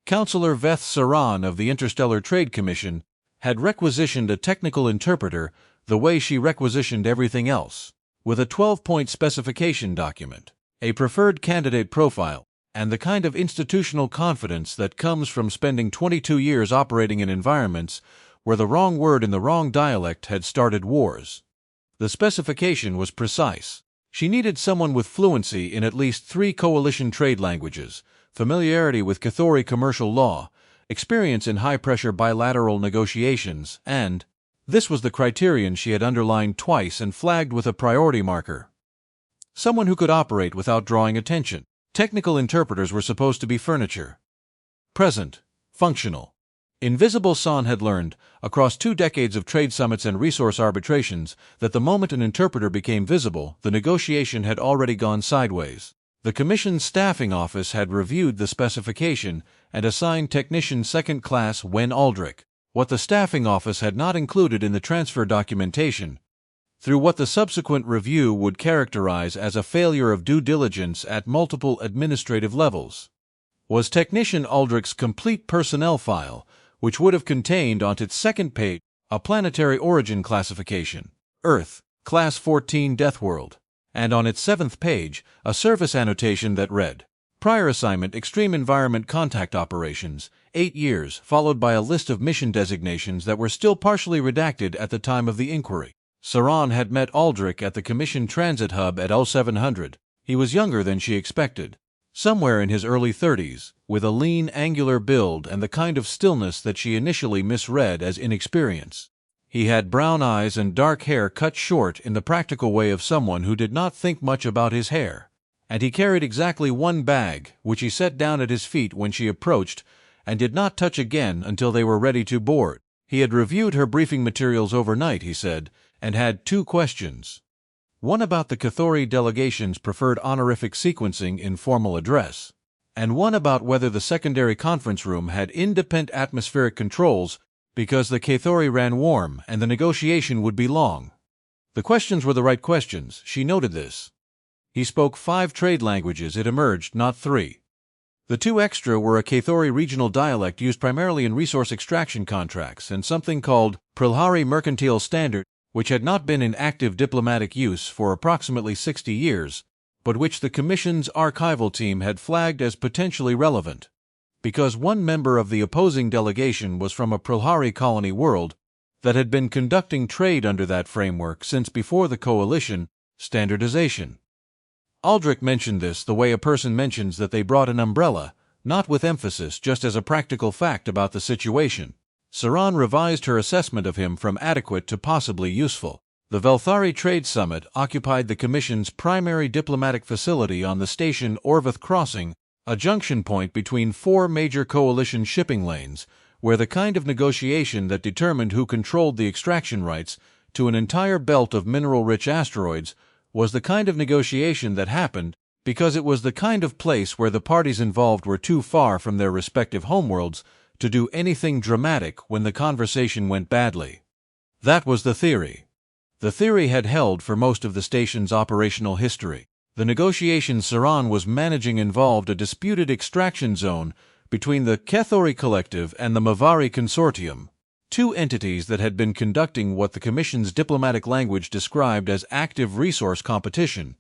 Counselor Veth Saran of the Interstellar Trade Commission had requisitioned a technical interpreter the way she requisitioned everything else, with a 12-point specification document, a preferred candidate profile, and the kind of institutional confidence that comes from spending 22 years operating in environments where the wrong word in the wrong dialect had started wars. The specification was precise. She needed someone with fluency in at least 3 coalition trade languages, familiarity with Cathori commercial law, experience in high-pressure bilateral negotiations, and this was the criterion she had underlined twice and flagged with a priority marker. Someone who could operate without drawing attention. Technical interpreters were supposed to be furniture. Present, functional. Invisible San had learned, across 2 decades of trade summits and resource arbitrations, that the moment an interpreter became visible, the negotiation had already gone sideways. The Commission's staffing office had reviewed the specification and assigned technician second class Wen Aldrich. What the staffing office had not included in the transfer documentation, through what the subsequent review would characterize as a failure of due diligence at multiple administrative levels, was technician Aldrich's complete personnel file, which would have contained on its second page a planetary origin classification, Earth, Class 14 Deathworld, and on its 7th page a service annotation that read, Prior assignment Extreme Environment Contact Operations, 8 years, followed by a list of mission designations that were still partially redacted at the time of the inquiry. Saran had met Aldrich at the Commission Transit Hub at 0700. He was younger than she expected, somewhere in his early 30s, with a lean, angular build and the kind of stillness that she initially misread as inexperience. He had brown eyes and dark hair cut short in the practical way of someone who did not think much about his hair, and he carried exactly 1 bag, which he set down at his feet when she approached and did not touch again until they were ready to board. He had reviewed her briefing materials overnight, he said, and had 2 questions. One about the Cathori delegation's preferred honorific sequencing in formal address, and one about whether the secondary conference room had independent atmospheric controls because the Cathori ran warm and the negotiation would be long. The questions were the right questions, she noted this. He spoke 5 trade languages, it emerged, not 3. The 2 extra were a Cathori regional dialect used primarily in resource extraction contracts and something called Prilhari Mercantile Standard, which had not been in active diplomatic use for approximately 60 years, but which the Commission's archival team had flagged as potentially relevant. Because one member of the opposing delegation was from a Prilhari colony world that had been conducting trade under that framework since before the coalition standardization. Aldrich mentioned this the way a person mentions that they brought an umbrella, not with emphasis, just as a practical fact about the situation. Saran revised her assessment of him from adequate to possibly useful. The Velthari Trade Summit occupied the Commission's primary diplomatic facility on the station Orvath Crossing, a junction point between 4 major coalition shipping lanes, where the kind of negotiation that determined who controlled the extraction rights to an entire belt of mineral-rich asteroids was the kind of negotiation that happened because it was the kind of place where the parties involved were too far from their respective homeworlds to do anything dramatic when the conversation went badly. That was the theory. The theory had held for most of the station's operational history. The negotiations Saran was managing involved a disputed extraction zone between the Cathori Collective and the Mavari Consortium, 2 entities that had been conducting what the Commission's diplomatic language described as active resource competition,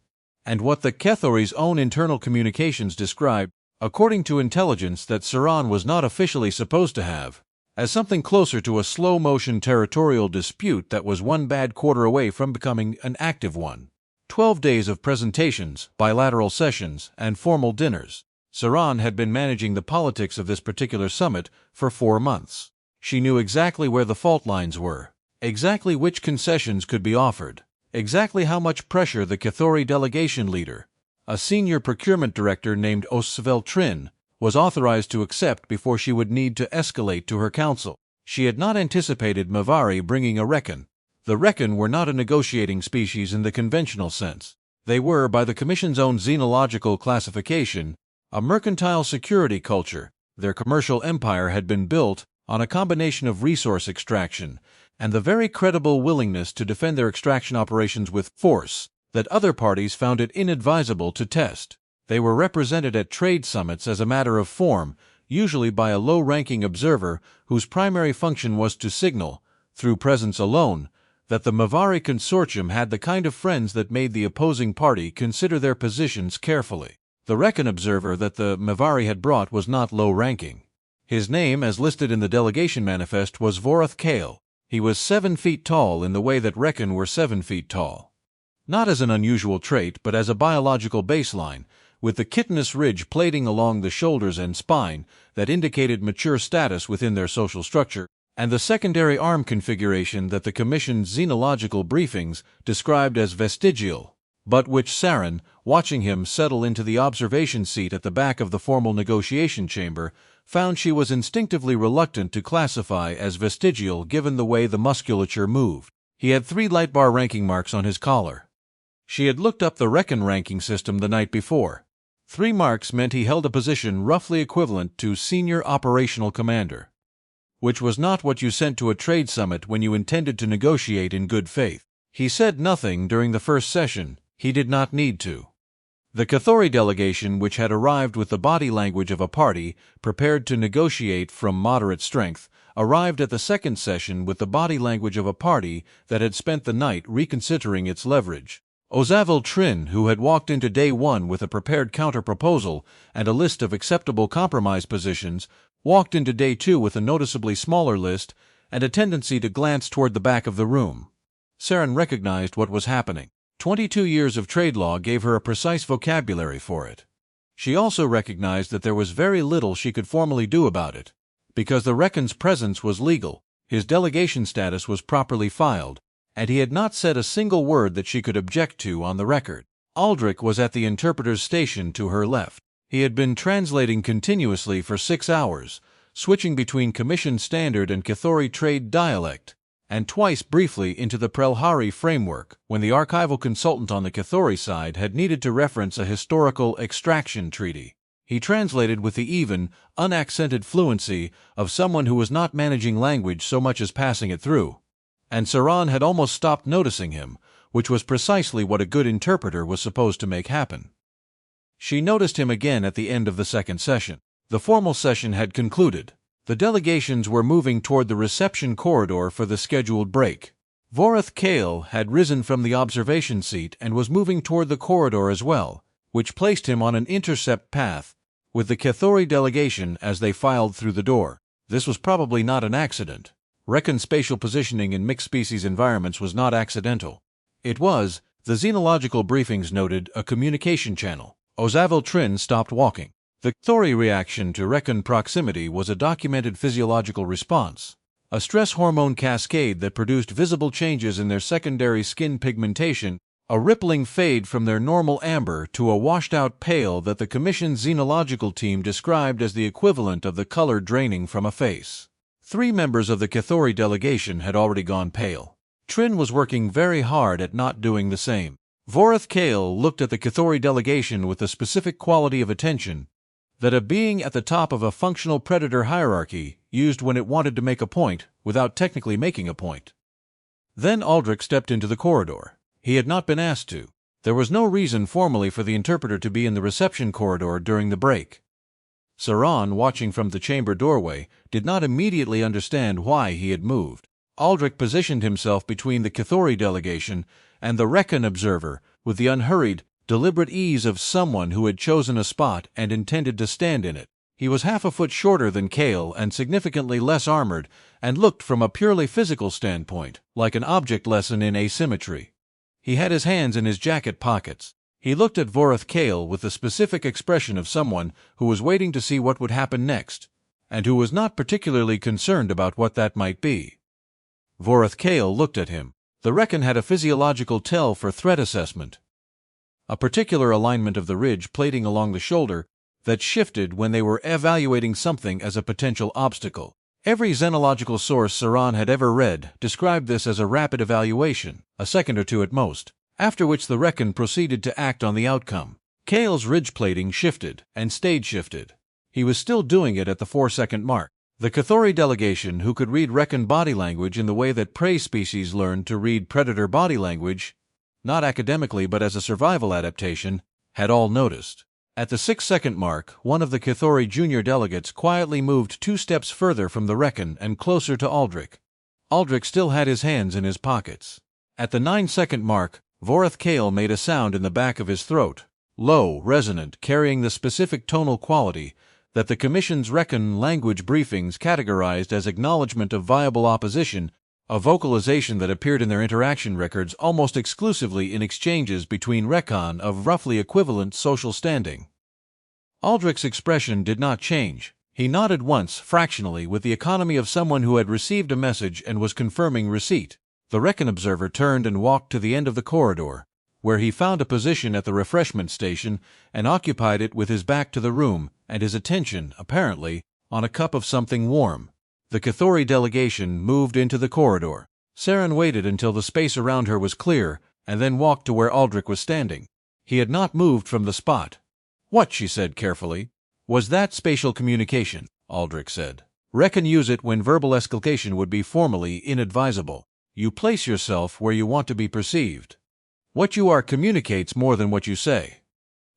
and what the Cathori's own internal communications described, according to intelligence that Saran was not officially supposed to have, as something closer to a slow-motion territorial dispute that was 1 bad quarter away from becoming an active one. 12 days of presentations, bilateral sessions, and formal dinners. Saran had been managing the politics of this particular summit for 4 months. She knew exactly where the fault lines were, exactly which concessions could be offered, exactly how much pressure the Cathori delegation leader, a senior procurement director named Osvel Trin, was authorized to accept before she would need to escalate to her council. She had not anticipated Mavari bringing a Rekkan. The Rekkan were not a negotiating species in the conventional sense. They were, by the Commission's own xenological classification, a mercantile security culture. Their commercial empire had been built on a combination of resource extraction and the very credible willingness to defend their extraction operations with force that other parties found it inadvisable to test. They were represented at trade summits as a matter of form, usually by a low-ranking observer whose primary function was to signal, through presence alone, that the Mavari consortium had the kind of friends that made the opposing party consider their positions carefully. The Rekkan observer that the Mavari had brought was not low-ranking. His name, as listed in the delegation manifest, was Vorath Kale. He was 7 feet tall in the way that Rekkan were 7 feet tall. Not as an unusual trait, but as a biological baseline, with the chitinous ridge plating along the shoulders and spine that indicated mature status within their social structure, and the secondary arm configuration that the Commission's xenological briefings described as vestigial, but which Saren, watching him settle into the observation seat at the back of the formal negotiation chamber, found she was instinctively reluctant to classify as vestigial given the way the musculature moved. He had 3 light bar ranking marks on his collar. She had looked up the Rekkan ranking system the night before. 3 marks meant he held a position roughly equivalent to Senior Operational Commander, which was not what you sent to a trade summit when you intended to negotiate in good faith. He said nothing during the first session. He did not need to. The Cathori delegation, which had arrived with the body language of a party prepared to negotiate from moderate strength, arrived at the second session with the body language of a party that had spent the night reconsidering its leverage. Ozavil Trin, who had walked into day 1 with a prepared counter-proposal and a list of acceptable compromise positions, walked into day 2 with a noticeably smaller list and a tendency to glance toward the back of the room. Saren recognized what was happening. 22 years of trade law gave her a precise vocabulary for it. She also recognized that there was very little she could formally do about it. Because the Rekkan's presence was legal, his delegation status was properly filed, and he had not said a single word that she could object to on the record. Aldrich was at the interpreter's station to her left. He had been translating continuously for 6 hours, switching between Commission Standard and Cathori Trade dialect, and twice briefly into the Prelhari framework, when the archival consultant on the Cathori side had needed to reference a historical extraction treaty. He translated with the even, unaccented fluency of someone who was not managing language so much as passing it through, and Saran had almost stopped noticing him, which was precisely what a good interpreter was supposed to make happen. She noticed him again at the end of the second session. The formal session had concluded. The delegations were moving toward the reception corridor for the scheduled break. Vorath Kale had risen from the observation seat and was moving toward the corridor as well, which placed him on an intercept path with the Cathori delegation as they filed through the door. This was probably not an accident. Rekkan's spatial positioning in mixed-species environments was not accidental. It was, the xenological briefings noted, a communication channel. Ozavil Trin stopped walking. The Cathori reaction to Rekkan proximity was a documented physiological response, a stress hormone cascade that produced visible changes in their secondary skin pigmentation, a rippling fade from their normal amber to a washed-out pale that the Commission's xenological team described as the equivalent of the color draining from a face. 3 members of the Cathori delegation had already gone pale. Trin was working very hard at not doing the same. Vorath Kale looked at the Cathori delegation with the specific quality of attention that a being at the top of a functional predator hierarchy used when it wanted to make a point without technically making a point. Then Aldrich stepped into the corridor. He had not been asked to. There was no reason formally for the interpreter to be in the reception corridor during the break. Saran, watching from the chamber doorway, did not immediately understand why he had moved. Aldrich positioned himself between the Cathori delegation and the Rekkan observer with the unhurried, deliberate ease of someone who had chosen a spot and intended to stand in it. He was half a foot shorter than Kale and significantly less armored, and looked from a purely physical standpoint like an object lesson in asymmetry. He had his hands in his jacket pockets. He looked at Vorath Kale with the specific expression of someone who was waiting to see what would happen next, and who was not particularly concerned about what that might be. Vorath Kale looked at him. The Rekkan had a physiological tell for threat assessment, a particular alignment of the ridge plating along the shoulder that shifted when they were evaluating something as a potential obstacle. Every xenological source Saran had ever read described this as a rapid evaluation, a second or two at most, after which the Rekkan proceeded to act on the outcome. Kale's ridge plating shifted and stayed shifted. He was still doing it at the 4-second mark. The Cathori delegation, who could read Rekkan body language in the way that prey species learned to read predator body language, not academically but as a survival adaptation, had all noticed. At the 6-second mark, one of the Cathori junior delegates quietly moved 2 steps further from the Rekkan and closer to Aldrich. Aldrich still had his hands in his pockets. At the 9-second mark, Vorath Kale made a sound in the back of his throat, low, resonant, carrying the specific tonal quality that the Commission's Rekkan language briefings categorized as acknowledgement of viable opposition, a vocalization that appeared in their interaction records almost exclusively in exchanges between Rekkan of roughly equivalent social standing. Aldrich's expression did not change. He nodded once, fractionally, with the economy of someone who had received a message and was confirming receipt. The Rekkan observer turned and walked to the end of the corridor, where he found a position at the refreshment station and occupied it with his back to the room and his attention, apparently, on a cup of something warm. The Cathori delegation moved into the corridor. Saren waited until the space around her was clear and then walked to where Aldrich was standing. He had not moved from the spot. "What?" she said carefully. "Was that spatial communication?" Aldrich said. "Rekkan use it when verbal escalation would be formally inadvisable. You place yourself where you want to be perceived. What you are communicates more than what you say."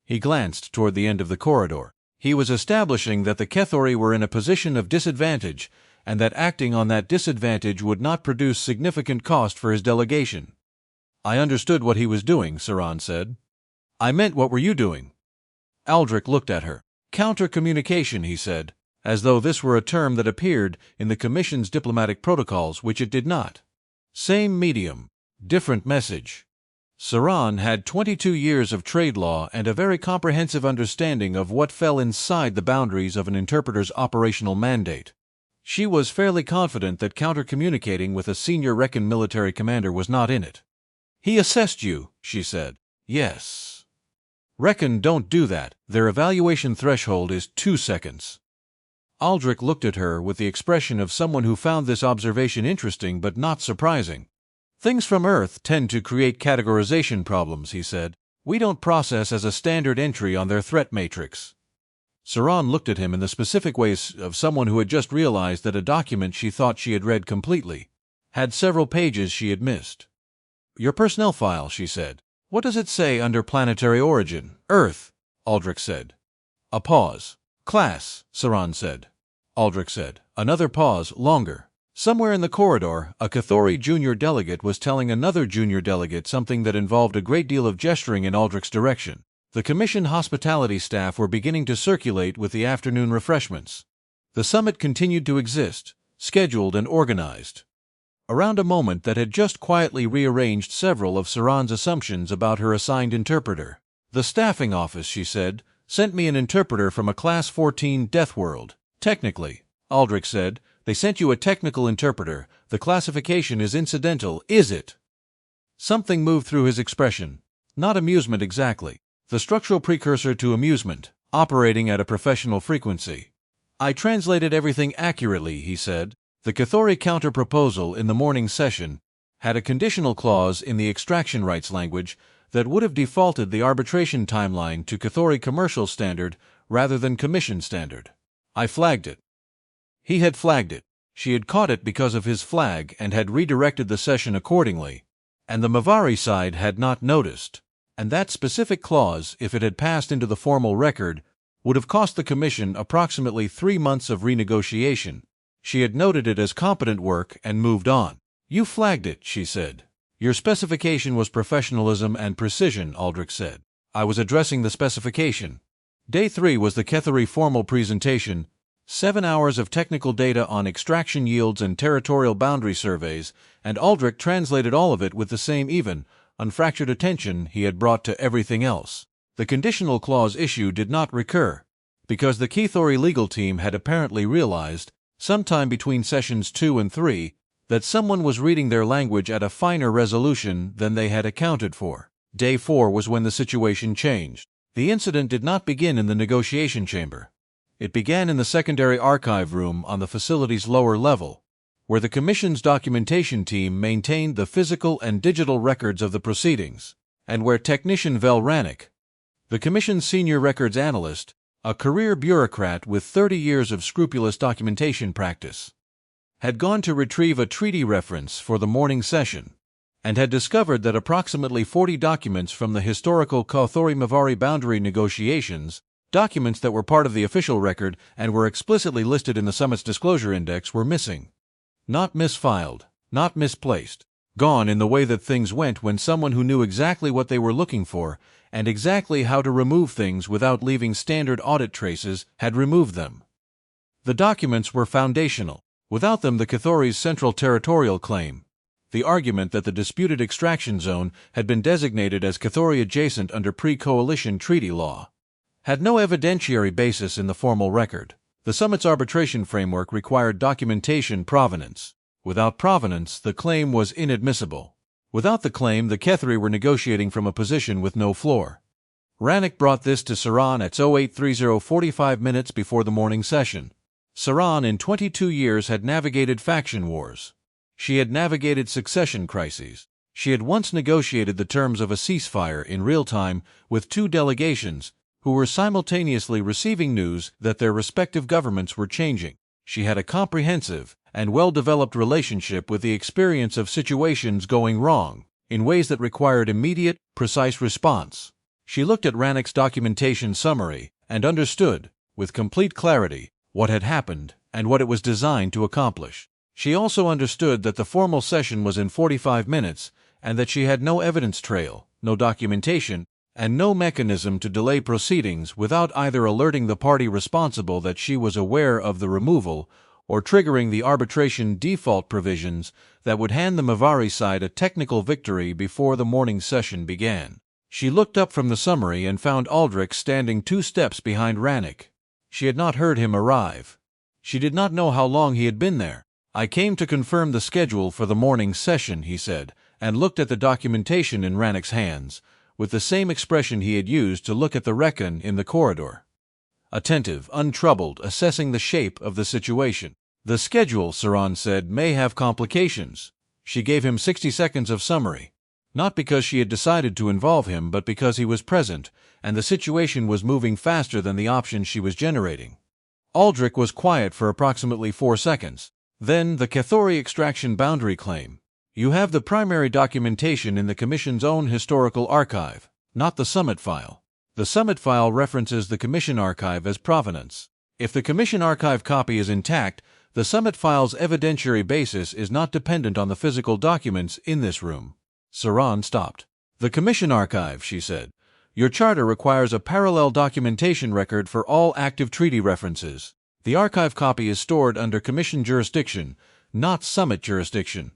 He glanced toward the end of the corridor. He was establishing that the Cathori were in a position of disadvantage and that acting on that disadvantage would not produce significant cost for his delegation. "I understood what he was doing," Saran said. "I meant, what were you doing?" Aldrich looked at her. "Counter-communication," he said, as though this were a term that appeared in the Commission's diplomatic protocols, which it did not. Same medium, different message. Saran had 22 years of trade law and a very comprehensive understanding of what fell inside the boundaries of an interpreter's operational mandate. She was fairly confident that counter-communicating with a senior Rekkan military commander was not in it. "He assessed you," she said. "Yes." "Rekkan don't do that. Their evaluation threshold is 2 seconds. Aldrich looked at her with the expression of someone who found this observation interesting but not surprising. "Things from Earth tend to create categorization problems," he said. "We don't process as a standard entry on their threat matrix." Saran looked at him in the specific ways of someone who had just realized that a document she thought she had read completely had several pages she had missed. "Your personnel file," she said. "What does it say under planetary origin?" "Earth," Aldrich said. A pause. "Class," Saran said. Aldrich said. Another pause, longer. Somewhere in the corridor, a Cathori junior delegate was telling another junior delegate something that involved a great deal of gesturing in Aldrich's direction. The Commission hospitality staff were beginning to circulate with the afternoon refreshments. The summit continued to exist, scheduled and organized, around a moment that had just quietly rearranged several of Saran's assumptions about her assigned interpreter. "The staffing office," she said, "sent me an interpreter from a Class 14 Deathworld. Technically," Aldrich said, "they sent you a technical interpreter. The classification is incidental, is it?" Something moved through his expression. Not amusement exactly. The structural precursor to amusement, operating at a professional frequency. "I translated everything accurately," he said. The Cathori counter-proposal in the morning session had a conditional clause in the extraction rights language that would have defaulted the arbitration timeline to Cathori commercial standard rather than commission standard. "I flagged it." He had flagged it. She had caught it because of his flag and had redirected the session accordingly, and the Mavari side had not noticed. And that specific clause, if it had passed into the formal record, would have cost the Commission approximately 3 months of renegotiation. She had noted it as competent work and moved on. "You flagged it," she said. "Your specification was professionalism and precision," Aldrich said. "I was addressing the specification." Day 3 was the Cathori formal presentation, 7 hours of technical data on extraction yields and territorial boundary surveys, and Aldrich translated all of it with the same even, unfractured attention he had brought to everything else. The conditional clause issue did not recur, because the Cathori legal team had apparently realized, sometime between sessions 2 and 3, that someone was reading their language at a finer resolution than they had accounted for. Day 4 was when the situation changed. The incident did not begin in the negotiation chamber. It began in the secondary archive room on the facility's lower level, where the Commission's documentation team maintained the physical and digital records of the proceedings, and where technician Vel Rannick, the Commission's senior records analyst, a career bureaucrat with 30 years of scrupulous documentation practice, had gone to retrieve a treaty reference for the morning session, and had discovered that approximately 40 documents from the historical Cathori-Mavari boundary negotiations Documents that were part of the official record and were explicitly listed in the summit's disclosure index were missing. Not misfiled, not misplaced. Gone in the way that things went when someone who knew exactly what they were looking for and exactly how to remove things without leaving standard audit traces had removed them. The documents were foundational. Without them, the Cathori's Central Territorial Claim, the argument that the disputed extraction zone had been designated as Cathori adjacent under pre-coalition treaty law, had no evidentiary basis in the formal record. The summit's arbitration framework required documentation provenance. Without provenance, the claim was inadmissible. Without the claim, the Cathori were negotiating from a position with no floor. Rannick brought this to Saran at 0830, 45 minutes before the morning session. Saran, in 22 years, had navigated faction wars. She had navigated succession crises. She had once negotiated the terms of a ceasefire in real time with two delegations who were simultaneously receiving news that their respective governments were changing. She had a comprehensive and well-developed relationship with the experience of situations going wrong in ways that required immediate, precise response. She looked at Rannick's documentation summary and understood, with complete clarity, what had happened and what it was designed to accomplish. She also understood that the formal session was in 45 minutes and that she had no evidence trail, no documentation, and no mechanism to delay proceedings without either alerting the party responsible that she was aware of the removal or triggering the arbitration default provisions that would hand the Mavari side a technical victory before the morning session began. She looked up from the summary and found Aldrich standing 2 steps behind Rannick. She had not heard him arrive. She did not know how long he had been there. "I came to confirm the schedule for the morning session," he said, and looked at the documentation in Rannick's hands, with the same expression he had used to look at the Rekkan in the corridor. Attentive, untroubled, assessing the shape of the situation. "The schedule," Saran said, "may have complications." She gave him 60 seconds of summary. Not because she had decided to involve him, but because he was present, and the situation was moving faster than the options she was generating. Aldrich was quiet for approximately 4 seconds. Then, the Cathori extraction boundary claim. "You have the primary documentation in the Commission's own historical archive, not the Summit file. The Summit file references the Commission archive as provenance. If the Commission archive copy is intact, the Summit file's evidentiary basis is not dependent on the physical documents in this room." Saran stopped. "The Commission archive," she said. "Your charter requires a parallel documentation record for all active treaty references. The archive copy is stored under Commission jurisdiction, not Summit jurisdiction.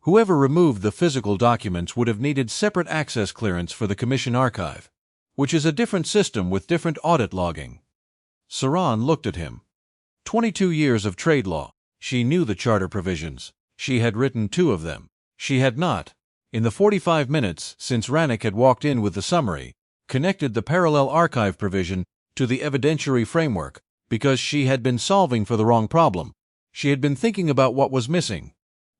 Whoever removed the physical documents would have needed separate access clearance for the Commission archive, which is a different system with different audit logging." Saran looked at him. 22 years of trade law. She knew the charter provisions. She had written 2 of them. She had not, in the 45 minutes since Rannick had walked in with the summary, connected the parallel archive provision to the evidentiary framework because she had been solving for the wrong problem. She had been thinking about what was missing,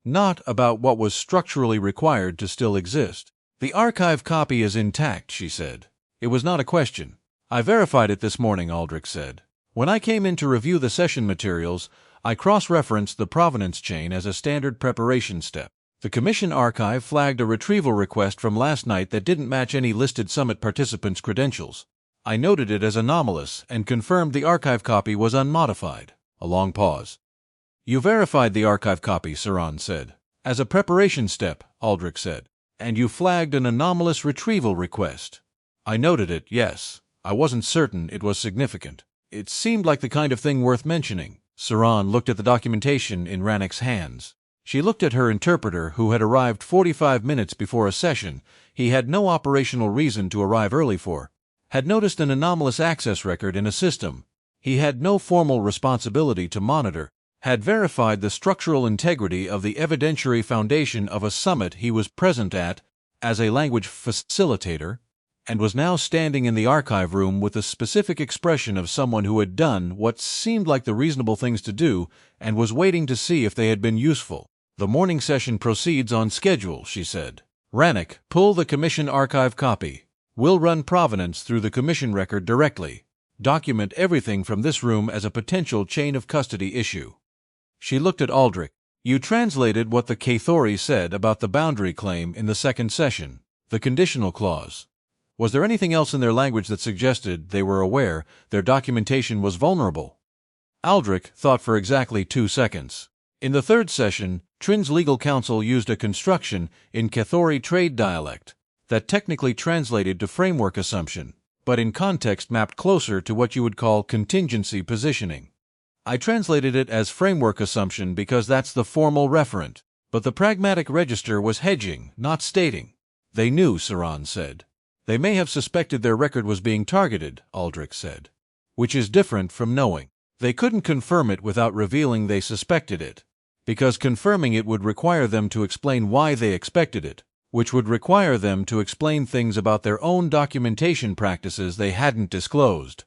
not about what was structurally required to still exist. "The archive copy is intact," she said. It was not a question. "I verified it this morning," Aldrich said. "When I came in to review the session materials, I cross-referenced the provenance chain as a standard preparation step. The Commission archive flagged a retrieval request from last night that didn't match any listed Summit participants' credentials. I noted it as anomalous and confirmed the archive copy was unmodified." A long pause. "You verified the archive copy," Saran said. "As a preparation step," Aldrich said. "And you flagged an anomalous retrieval request." "I noted it, yes. I wasn't certain it was significant. It seemed like the kind of thing worth mentioning." Saran looked at the documentation in Rannick's hands. She looked at her interpreter, who had arrived 45 minutes before a session he had no operational reason to arrive early for, had noticed an anomalous access record in a system he had no formal responsibility to monitor, had verified the structural integrity of the evidentiary foundation of a summit he was present at as a language facilitator, and was now standing in the archive room with the specific expression of someone who had done what seemed like the reasonable things to do and was waiting to see if they had been useful. "The morning session proceeds on schedule," she said. "Rannick, pull the Commission archive copy. We'll run provenance through the Commission record directly. Document everything from this room as a potential chain of custody issue." She looked at Aldrich. "You translated what the Cathori said about the boundary claim in the second session, the conditional clause. Was there anything else in their language that suggested they were aware their documentation was vulnerable? Aldrich thought for exactly 2 seconds. In the third session, Trin's legal counsel used a construction in Cathori trade dialect that technically translated to framework assumption, but in context mapped closer to what you would call contingency positioning. I translated it as framework assumption because that's the formal referent, but the pragmatic register was hedging, not stating. They knew, Saran said. They may have suspected their record was being targeted, Aldrich said. Which is different from knowing. They couldn't confirm it without revealing they suspected it, because confirming it would require them to explain why they expected it, which would require them to explain things about their own documentation practices they hadn't disclosed.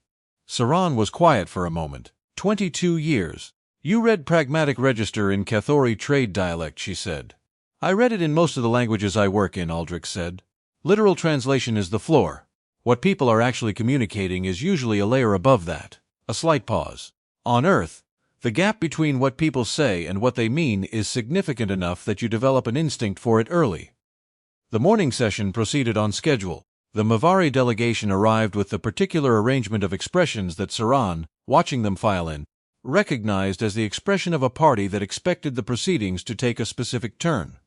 Saran was quiet for a moment. 22 years. You read Pragmatic Register in Cathori trade dialect, she said. I read it in most of the languages I work in, Aldrich said. Literal translation is the floor. What people are actually communicating is usually a layer above that. A slight pause. On Earth, the gap between what people say and what they mean is significant enough that you develop an instinct for it early. The morning session proceeded on schedule. The Mavari delegation arrived with the particular arrangement of expressions that Saran, watching them file in, recognized as the expression of a party that expected the proceedings to take a specific turn.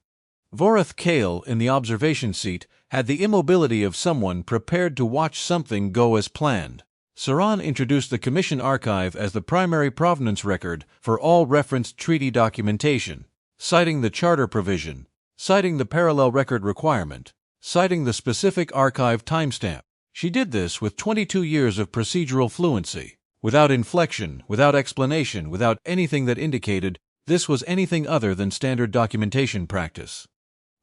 Vorath Kale, in the observation seat, had the immobility of someone prepared to watch something go as planned. Saran introduced the Commission Archive as the primary provenance record for all referenced treaty documentation, citing the charter provision, citing the parallel record requirement, citing the specific archive timestamp. She did this with 22 years of procedural fluency, without inflection, without explanation, without anything that indicated this was anything other than standard documentation practice.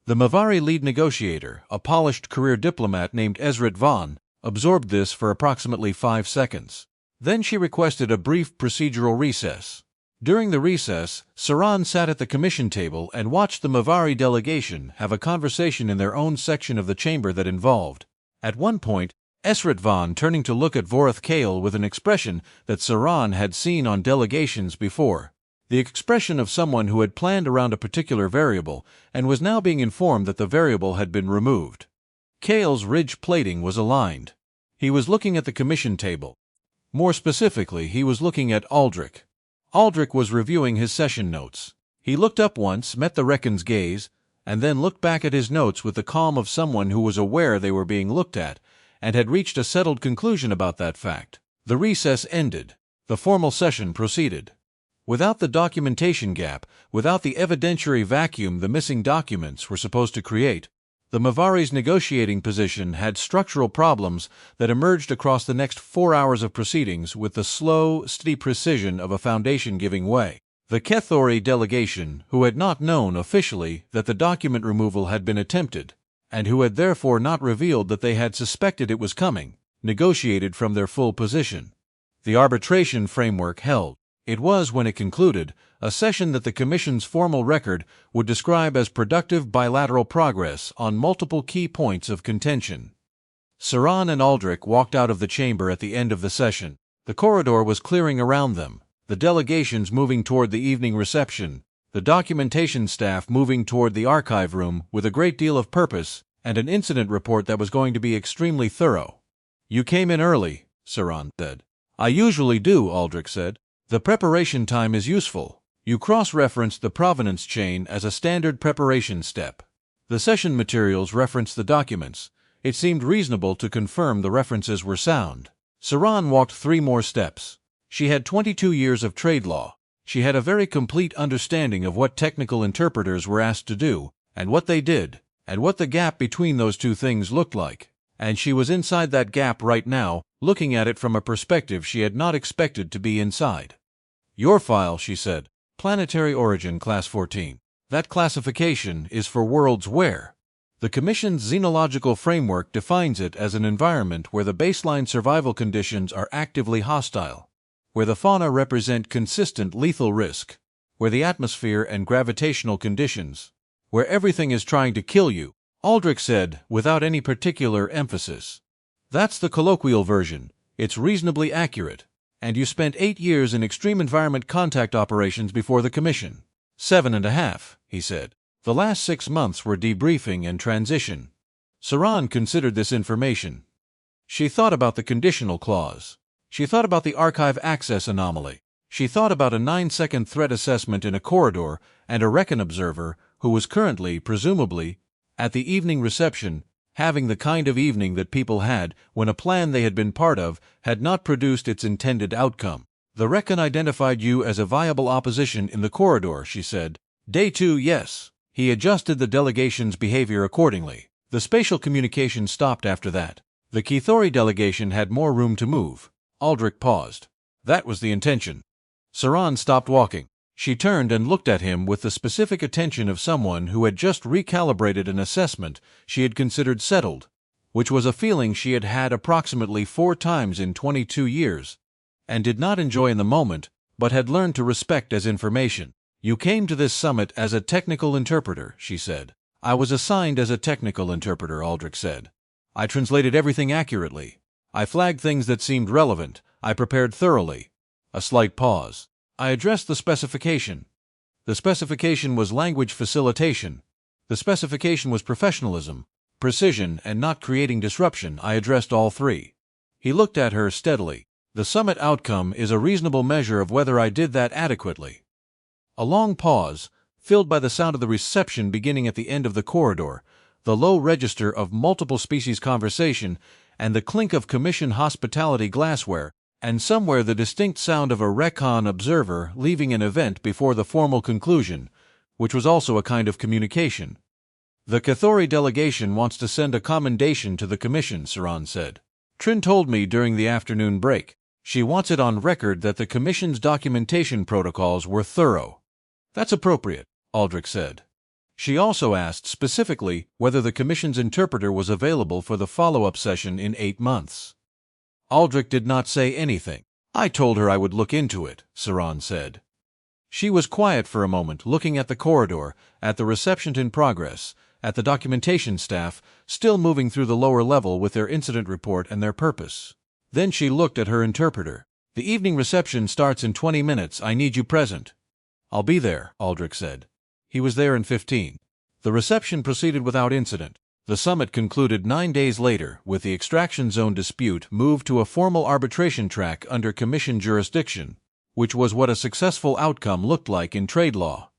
The Mavari lead negotiator, a polished career diplomat named Ezrat Vaughn, absorbed this for approximately 5 seconds. Then she requested a brief procedural recess. During the recess, Saran sat at the commission table and watched the Mavari delegation have a conversation in their own section of the chamber that involved. At one point, Ezrat Vaughn turning to look at Vorath Kale with an expression that Saran had seen on delegations before. The expression of someone who had planned around a particular variable and was now being informed that the variable had been removed. Kale's ridge plating was aligned. He was looking at the commission table. More specifically, he was looking at Aldrich. Aldrich was reviewing his session notes. He looked up once, met the Rekkan's gaze, and then looked back at his notes with the calm of someone who was aware they were being looked at and had reached a settled conclusion about that fact. The recess ended. The formal session proceeded. Without the documentation gap, without the evidentiary vacuum the missing documents were supposed to create, the Mavari's negotiating position had structural problems that emerged across the next 4 hours of proceedings with the slow, steady precision of a foundation giving way. The Cathori delegation, who had not known officially that the document removal had been attempted, and who had therefore not revealed that they had suspected it was coming, negotiated from their full position. The arbitration framework held. It was, when it concluded, a session that the Commission's formal record would describe as productive bilateral progress on multiple key points of contention. Saran and Aldrich walked out of the chamber at the end of the session. The corridor was clearing around them, the delegations moving toward the evening reception, the documentation staff moving toward the archive room with a great deal of purpose and an incident report that was going to be extremely thorough. "You came in early," Saran said. "I usually do," Aldrich said. "The preparation time is useful. You cross-referenced the provenance chain as a standard preparation step. The session materials referenced the documents. It seemed reasonable to confirm the references were sound." Saran walked 3 more steps. She had 22 years of trade law. She had a very complete understanding of what technical interpreters were asked to do, and what they did, and what the gap between those two things looked like. And she was inside that gap right now, looking at it from a perspective she had not expected to be inside. "Your file," she said. "Planetary origin, Class 14. That classification is for worlds where the Commission's xenological framework defines it as an environment where the baseline survival conditions are actively hostile, where the fauna represent consistent lethal risk, where the atmosphere and gravitational conditions, where everything is trying to kill you," Aldrich said without any particular emphasis. "That's the colloquial version. It's reasonably accurate. And you spent 8 years in extreme environment contact operations before the Commission." 7.5, he said. "The last 6 months were debriefing and transition." Saran considered this information. She thought about the conditional clause. She thought about the archive access anomaly. She thought about a 9-second threat assessment in a corridor and a Rekkan observer who was currently, presumably, at the evening reception, having the kind of evening that people had when a plan they had been part of had not produced its intended outcome. The Rekkan identified you as a viable opposition in the corridor, she said. Day 2, yes. He adjusted the delegation's behavior accordingly. The spatial communication stopped after that. The Kithori delegation had more room to move. Aldrich paused. That was the intention. Saran stopped walking. She turned and looked at him with the specific attention of someone who had just recalibrated an assessment she had considered settled, which was a feeling she had had approximately 4 times in 22 years, and did not enjoy in the moment, but had learned to respect as information. You came to this summit as a technical interpreter, she said. I was assigned as a technical interpreter, Aldrich said. I translated everything accurately. I flagged things that seemed relevant. I prepared thoroughly. A slight pause. I addressed the specification. The specification was language facilitation. The specification was professionalism, precision, and not creating disruption. I addressed all 3. He looked at her steadily. The summit outcome is a reasonable measure of whether I did that adequately. A long pause, filled by the sound of the reception beginning at the end of the corridor, the low register of multiple species conversation, and the clink of commission hospitality glassware, and somewhere the distinct sound of a Rekkan observer leaving an event before the formal conclusion, which was also a kind of communication. The Kithori delegation wants to send a commendation to the commission, Saran said. Trin told me during the afternoon break. She wants it on record that the commission's documentation protocols were thorough. That's appropriate, Aldrich said. She also asked specifically whether the commission's interpreter was available for the follow-up session in 8 months. Aldrich did not say anything. I told her I would look into it, Saran said. She was quiet for a moment, looking at the corridor, at the reception in progress, at the documentation staff, still moving through the lower level with their incident report and their purpose. Then she looked at her interpreter. The evening reception starts in 20 minutes. I need you present. I'll be there, Aldrich said. He was there in 15. The reception proceeded without incident. The summit concluded 9 days later, with the extraction zone dispute moved to a formal arbitration track under commission jurisdiction, which was what a successful outcome looked like in trade law.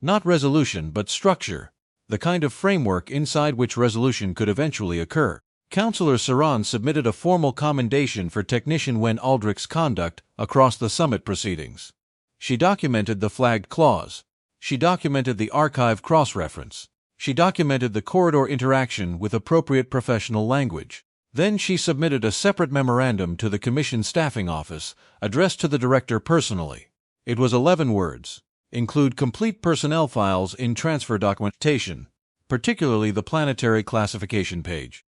Not resolution, but structure, the kind of framework inside which resolution could eventually occur. Councillor Saran submitted a formal commendation for technician Wen Aldrich's conduct across the summit proceedings. She documented the flagged clause. She documented the archive cross-reference. She documented the corridor interaction with appropriate professional language. Then she submitted a separate memorandum to the Commission Staffing Office, addressed to the Director personally. It was 11 words. Include complete personnel files in transfer documentation, particularly the planetary classification page.